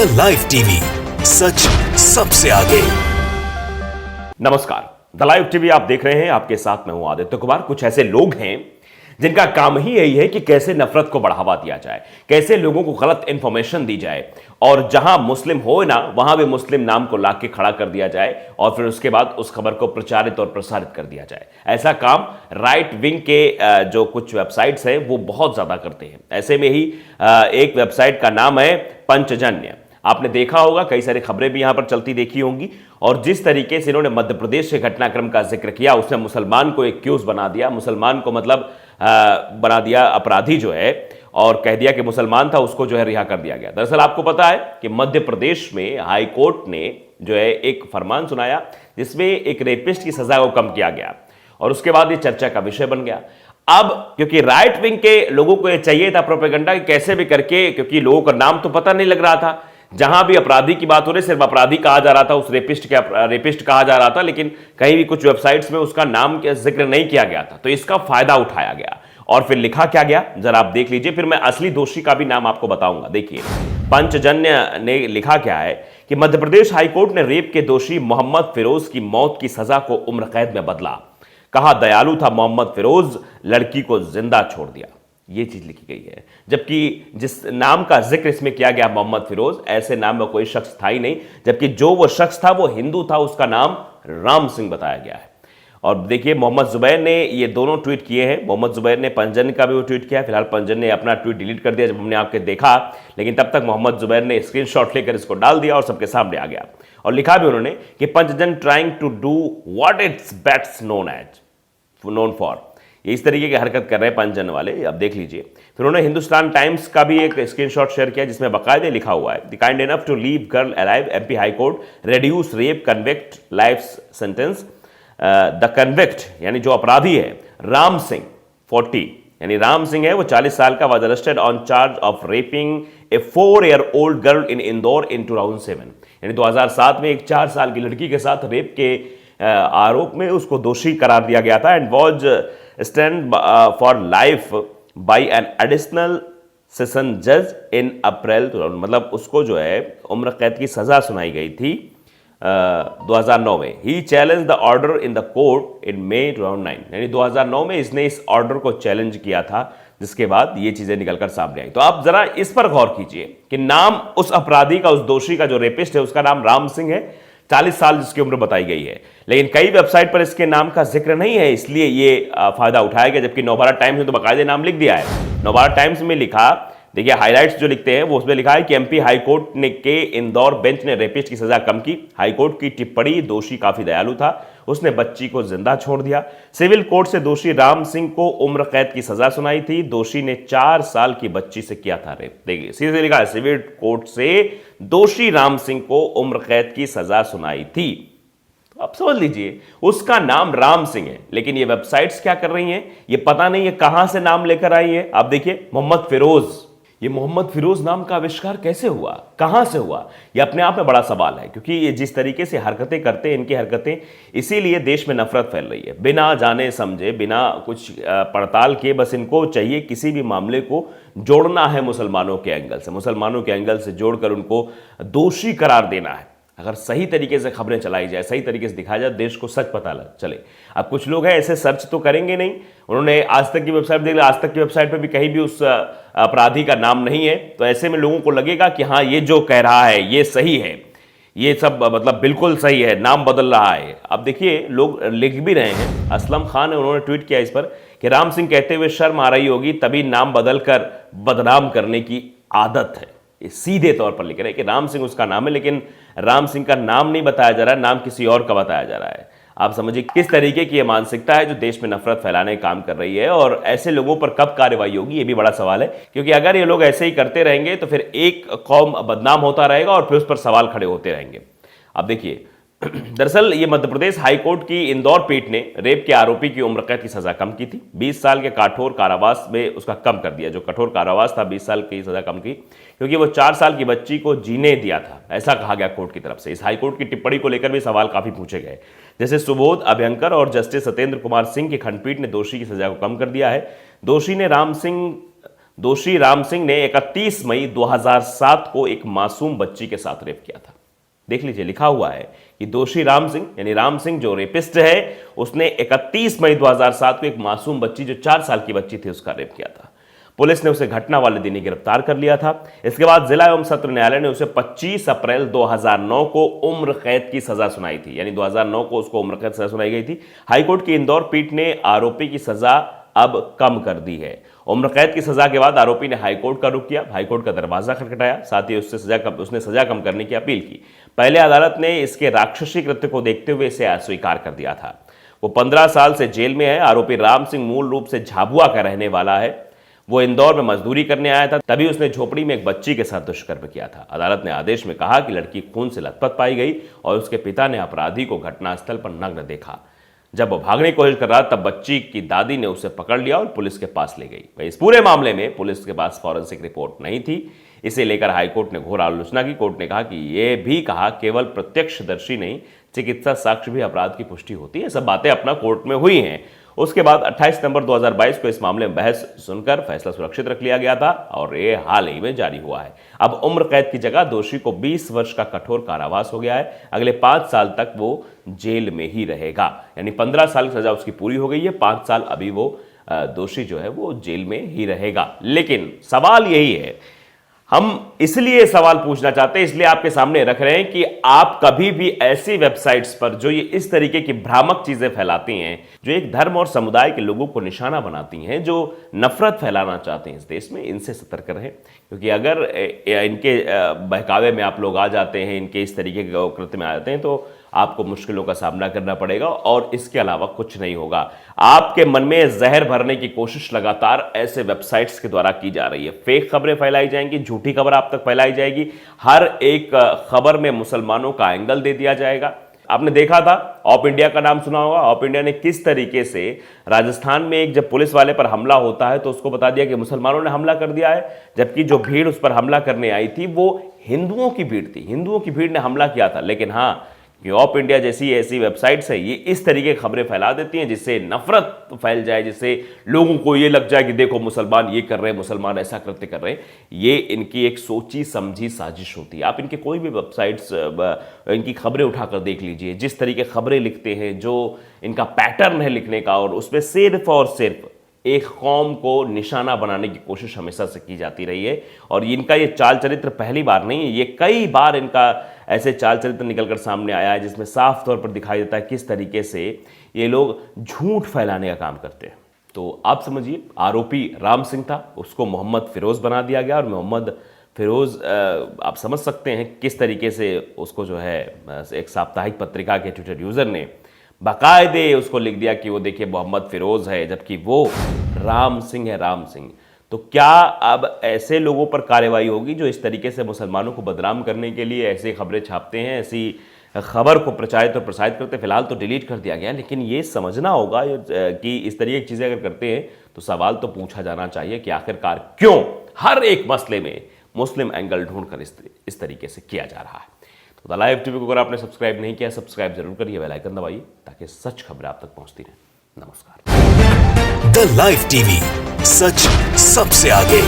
The live TV, सच सबसे आगे। नमस्कार, द लाइव टीवी आप देख रहे हैं। आपके साथ मैं हूं आदित्य कुमार। कुछ ऐसे लोग हैं जिनका काम ही यही है कि कैसे नफरत को बढ़ावा दिया जाए, कैसे लोगों को गलत इंफॉर्मेशन दी जाए और जहां मुस्लिम हो ना वहां भी मुस्लिम नाम को लाके खड़ा कर दिया जाए और फिर उसके बाद उस खबर को प्रचारित और प्रसारित कर दिया जाए। ऐसा काम राइट विंग के जो कुछ वेबसाइट्स हैं वो बहुत ज्यादा करते हैं। ऐसे में ही एक वेबसाइट का नाम है पंचजन्य। आपने देखा होगा, कई सारी खबरें भी यहां पर चलती देखी होंगी। और जिस तरीके से इन्होंने मध्य प्रदेश के घटनाक्रम का जिक्र किया, उसने मुसलमान को एक्यूज बना दिया, मुसलमान को मतलब बना दिया अपराधी जो है, और कह दिया कि मुसलमान था उसको जो है रिहा कर दिया गया। दरअसल आपको पता है कि मध्य प्रदेश में हाई कोर्ट ने जो है एक फरमान सुनाया जिसमें एक रेपिस्ट की सजा को कम किया गया और उसके बाद ये चर्चा का विषय बन गया। अब क्योंकि राइट विंग के लोगों को ये चाहिए था प्रोपेगेंडा कि कैसे भी करके, क्योंकि लोगों का नाम तो पता नहीं लग रहा था, जहां भी अपराधी की बात हो रही सिर्फ अपराधी कहा जा रहा था, उस रेपिस्ट कहा जा रहा था, लेकिन कहीं भी कुछ वेबसाइट्स में उसका नाम का जिक्र नहीं किया गया था। तो इसका फायदा उठाया गया और फिर लिखा क्या गया जरा आप देख लीजिए, फिर मैं असली दोषी का भी नाम आपको बताऊंगा। देखिए पंचजन्य ने लिखा क्या है कि मध्य प्रदेश हाईकोर्ट ने रेप के दोषी मोहम्मद फिरोज की मौत की सजा को उम्र कैद में बदला। कहा दयालु था मोहम्मद फिरोज, लड़की को जिंदा छोड़ दिया। ये चीज लिखी गई है, जबकि जिस नाम का जिक्र इसमें किया गया मोहम्मद फिरोज, ऐसे नाम में कोई शख्स था ही नहीं, जबकि जो वो शख्स था वो हिंदू था, उसका नाम राम सिंह बताया गया है। और देखिए मोहम्मद जुबैर ने ये दोनों ट्वीट किए हैं। मोहम्मद जुबैर ने पंचजन्य का भी वो ट्वीट किया। फिलहाल पंचजन्य ने अपना ट्वीट डिलीट कर दिया जब हमने आपके देखा, लेकिन तब तक मोहम्मद जुबैर ने स्क्रीनशॉट लेकर इसको डाल दिया और सबके सामने आ गया और लिखा भी उन्होंने कि Panchjanya trying to do what it's best known for. ये इस तरीके की हरकत कर रहे हैं पंचजन्य वाले, अब देख लीजिए। फिर उन्होंने हिंदुस्तान टाइम्स का भी एक स्क्रीनशॉट शेयर किया जिसमें बाकायदे लिखा हुआ है, the kind enough to leave girl alive, MP High Court reduce rape convict life sentence. The convict यानी जो अपराधी है राम सिंह 40, यानी राम सिंह है वो 40 साल का, was arrested on charge of raping a 4-year-old girl in Indore in 2007। यानी 2007 में एक 4 साल की लड़की के साथ रेप के आरोप में उसको दोषी करार दिया गया था। And was stand for life by an additional session जज इन अप्रैल, मतलब उसको जो है उम्र कैद की सजा सुनाई गई थी 2009 में। ही challenge the order in the court in May 2009, यानी 2009 में इसने इस ऑर्डर को चैलेंज किया था, जिसके बाद ये चीजें निकलकर सामने आई। तो आप जरा इस पर गौर कीजिए कि नाम उस अपराधी का, उस दोषी का जो रेपिस्ट है उसका नाम राम सिंह है, 40 साल जिसकी उम्र बताई गई है, लेकिन कई वेबसाइट पर इसके नाम का जिक्र नहीं है, इसलिए ये फायदा उठाया गया। जबकि नवभारत टाइम्स ने तो बाकायदे नाम लिख दिया है। नवभारत टाइम्स में लिखा, देखिए हाइलाइट्स जो लिखते हैं वो उसमें लिखा है कि एमपी हाईकोर्ट ने के इंदौर बेंच ने रेपिस्ट की सजा कम की। हाईकोर्ट की टिप्पणी, दोषी काफी दयालु था, उसने बच्ची को जिंदा छोड़ दिया। सिविल कोर्ट से दोषी राम सिंह को उम्र कैद की सजा सुनाई थी, दोषी ने 4 साल की बच्ची से किया था रेप। देखिए सीधे लिखा है, सिविल कोर्ट से दोषी राम सिंह को उम्र कैद की सजा सुनाई थी। तो आप समझ लीजिए उसका नाम राम सिंह है, लेकिन ये वेबसाइट्स क्या कर रही हैं, ये पता नहीं है कहां से नाम लेकर आई है। आप देखिए मोहम्मद फिरोज, ये मोहम्मद फिरोज नाम का आविष्कार कैसे हुआ, कहां से हुआ, ये अपने आप में बड़ा सवाल है। क्योंकि ये जिस तरीके से हरकतें करते हैं, इनकी हरकतें, इसीलिए देश में नफरत फैल रही है, बिना जाने समझे, बिना कुछ पड़ताल के। बस इनको चाहिए किसी भी मामले को जोड़ना है मुसलमानों के एंगल से, मुसलमानों के एंगल से जोड़कर उनको दोषी करार देना है। अगर सही तरीके से खबरें चलाई जाए, सही तरीके से दिखाया जाए, देश को सच पता चले। अब कुछ लोग हैं ऐसे सर्च तो करेंगे नहीं, उन्होंने आज तक की वेबसाइट देख लिया, आज तक की वेबसाइट पे भी कहीं भी उस अपराधी का नाम नहीं है, तो ऐसे में लोगों को लगेगा कि हाँ ये जो कह रहा है ये सही है, ये सब मतलब बिल्कुल सही है, नाम बदल रहा है। अब देखिए लोग लिख भी रहे हैं, असलम खान है, उन्होंने ट्वीट किया इस पर कि राम सिंह कहते हुए शर्म आ रही होगी, तभी नाम बदल कर बदनाम करने की आदत है। सीधे तौर पर लिख रहे हैं कि राम सिंह उसका नाम है, लेकिन राम सिंह का नाम नहीं बताया जा रहा है, नाम किसी और का बताया जा रहा है। आप समझिए किस तरीके की यह मानसिकता है जो देश में नफरत फैलाने का काम कर रही है, और ऐसे लोगों पर कब कार्रवाई होगी ये भी बड़ा सवाल है। क्योंकि अगर ये लोग ऐसे ही करते रहेंगे तो फिर एक कौम बदनाम होता रहेगा और फिर उस पर सवाल खड़े होते रहेंगे। अब देखिए दरअसल ये मध्य प्रदेश हाईकोर्ट की इंदौर पीठ ने रेप के आरोपी की उम्र कैद की सजा कम की थी, 20 साल के कठोर कारावास में उसका कम कर दिया। जो कठोर कारावास था 20 साल की सजा कम की, क्योंकि वो 4 साल की बच्ची को जीने दिया था, ऐसा कहा गया कोर्ट की तरफ से। इस हाईकोर्ट की टिप्पणी को लेकर भी सवाल काफी पूछे गए, जैसे सुबोध अभ्यंकर और जस्टिस सत्येंद्र कुमार सिंह की खंडपीठ ने दोषी की सजा को कम कर दिया है। दोषी ने राम सिंह दोषी राम सिंह ने 31 मई 2007 को एक मासूम बच्ची के साथ रेप किया था। देख लीजिए, लिखा हुआ है कि दोषी राम सिंह, यानी राम सिंह जो रेपिस्ट है, उसने 31 मई 2007 को एक मासूम बच्ची, जो 4 साल की बच्ची थी, उसका रेप किया था। पुलिस ने उसे घटना वाले दिन ही गिरफ्तार कर लिया था। इसके बाद जिला एवं सत्र न्यायालय ने उसे 25 अप्रैल 2009 को उम्र कैद की सजा सुनाई थी, यानी 2009 को उसको उम्र कैद सजा सुनाई गई थी। हाईकोर्ट की इंदौर पीठ ने आरोपी की सजा अब कम कर दी है। उम्र कैद की सजा के बाद आरोपी ने हाईकोर्ट का रुख किया, हाईकोर्ट का दरवाजा खटखटाया, साथ ही उसने सजा कम करने की अपील की। पहले अदालत ने इसके राक्षसी कृत्य को देखते हुए इसे अस्वीकार कर दिया था। वो 15 साल से जेल में है। आरोपी राम सिंह मूल रूप से झाबुआ का रहने वाला है। वो इंदौर में मजदूरी करने आया था, तभी उसने झोपड़ी में एक बच्ची के साथ दुष्कर्म किया था। अदालत ने आदेश में कहा कि लड़की खून से लथपथ पाई गई और उसके पिता ने अपराधी को घटनास्थल पर नग्न देखा। जब वो भागने की कोशिश कर रहा तब बच्ची की दादी ने उसे पकड़ लिया और पुलिस के पास ले गई। इस पूरे मामले में पुलिस के पास फॉरेंसिक रिपोर्ट नहीं थी। इसे लेकर हाईकोर्ट ने घोर आलोचना की। कोर्ट ने कहा कि यह भी कहा केवल प्रत्यक्षदर्शी नहीं, चिकित्सा साक्ष्य भी अपराध की पुष्टि होती है। सब बातें अपना कोर्ट में हुई हैं। उसके बाद 28 सितंबर 2022 को इस मामले में बहस सुनकर फैसला सुरक्षित रख लिया गया था और ये हाल ही में जारी हुआ है। अब उम्र कैद की जगह दोषी को 20 वर्ष का कठोर कारावास हो गया है। अगले 5 साल तक वो जेल में ही रहेगा, यानी 15 साल की सजा उसकी पूरी हो गई है। 5 साल अभी वो दोषी जो है वो जेल में ही रहेगा। लेकिन सवाल यही है, हम इसलिए सवाल पूछना चाहते हैं, इसलिए आपके सामने रख रहे हैं कि आप कभी भी ऐसी वेबसाइट्स पर जो ये इस तरीके की भ्रामक चीजें फैलाती हैं, जो एक धर्म और समुदाय के लोगों को निशाना बनाती हैं, जो नफरत फैलाना चाहते हैं इस देश में, इनसे सतर्क रहें। क्योंकि अगर इनके बहकावे में आप लोग आ जाते हैं, इनके इस तरीके के कृत्य में आ जाते हैं, तो आपको मुश्किलों का सामना करना पड़ेगा और इसके अलावा कुछ नहीं होगा। आपके मन में जहर भरने की कोशिश लगातार ऐसे वेबसाइट्स के द्वारा की जा रही है। फेक खबरें फैलाई जाएंगी, झूठी खबर आप तक फैलाई जाएगी। हर एक खबर में मुसलमानों का एंगल दे दिया जाएगा। आपने देखा था, ऑप इंडिया का नाम सुना होगा। ऑप इंडिया ने किस तरीके से राजस्थान में एक जब पुलिस वाले पर हमला होता है तो उसको बता दिया कि मुसलमानों ने हमला कर दिया है, जबकि जो भीड़ उस पर हमला करने आई थी वो हिंदुओं की भीड़ थी। हिंदुओं की भीड़ ने हमला किया था। लेकिन हाँ, ये ऑप इंडिया जैसी ऐसी वेबसाइट्स है, ये इस तरीके की खबरें फैला देती हैं जिससे नफरत फैल जाए, जिससे लोगों को ये लग जाए कि देखो मुसलमान ये कर रहे हैं, मुसलमान ऐसा कृत्य कर रहे हैं। ये इनकी एक सोची समझी साजिश होती है। आप इनके कोई भी वेबसाइट्स इनकी खबरें उठाकर देख लीजिए, जिस तरीके खबरें लिखते हैं, जो इनका पैटर्न है लिखने का, और उसमें सिर्फ और सिर्फ एक कौम को निशाना बनाने की कोशिश हमेशा से की जाती रही है। और इनका ये चाल चरित्र पहली बार नहीं है, ये कई बार इनका ऐसे चाल चरित्र निकलकर सामने आया है जिसमें साफ तौर पर दिखाई देता है किस तरीके से ये लोग झूठ फैलाने का काम करते हैं। तो आप समझिए, आरोपी राम सिंह था, उसको मोहम्मद फिरोज बना दिया गया। और मोहम्मद फिरोज आप समझ सकते हैं किस तरीके से उसको जो है एक साप्ताहिक पत्रिका के ट्विटर यूजर ने बाकायदे उसको लिख दिया कि वो देखिए मोहम्मद फिरोज है, जबकि वो राम सिंह है, राम सिंह। तो क्या अब ऐसे लोगों पर कार्रवाई होगी जो इस तरीके से मुसलमानों को बदनाम करने के लिए ऐसी खबरें छापते हैं, ऐसी खबर को प्रचारित और प्रसारित करते हैं? फिलहाल तो डिलीट कर दिया गया, लेकिन ये समझना होगा कि इस तरीके की चीज़ें अगर करते हैं तो सवाल तो पूछा जाना चाहिए कि आखिरकार क्यों हर एक मसले में मुस्लिम एंगल ढूंढकर इस तरीके से किया जा रहा है। तो द लाइव टीवी को अगर आपने सब्सक्राइब नहीं किया, सब्सक्राइब जरूर करिए, बेल आइकन दबाइए ताकि सच खबरें आप तक पहुंचती रहें। नमस्कार। द लाइव टीवी, सच सबसे आगे।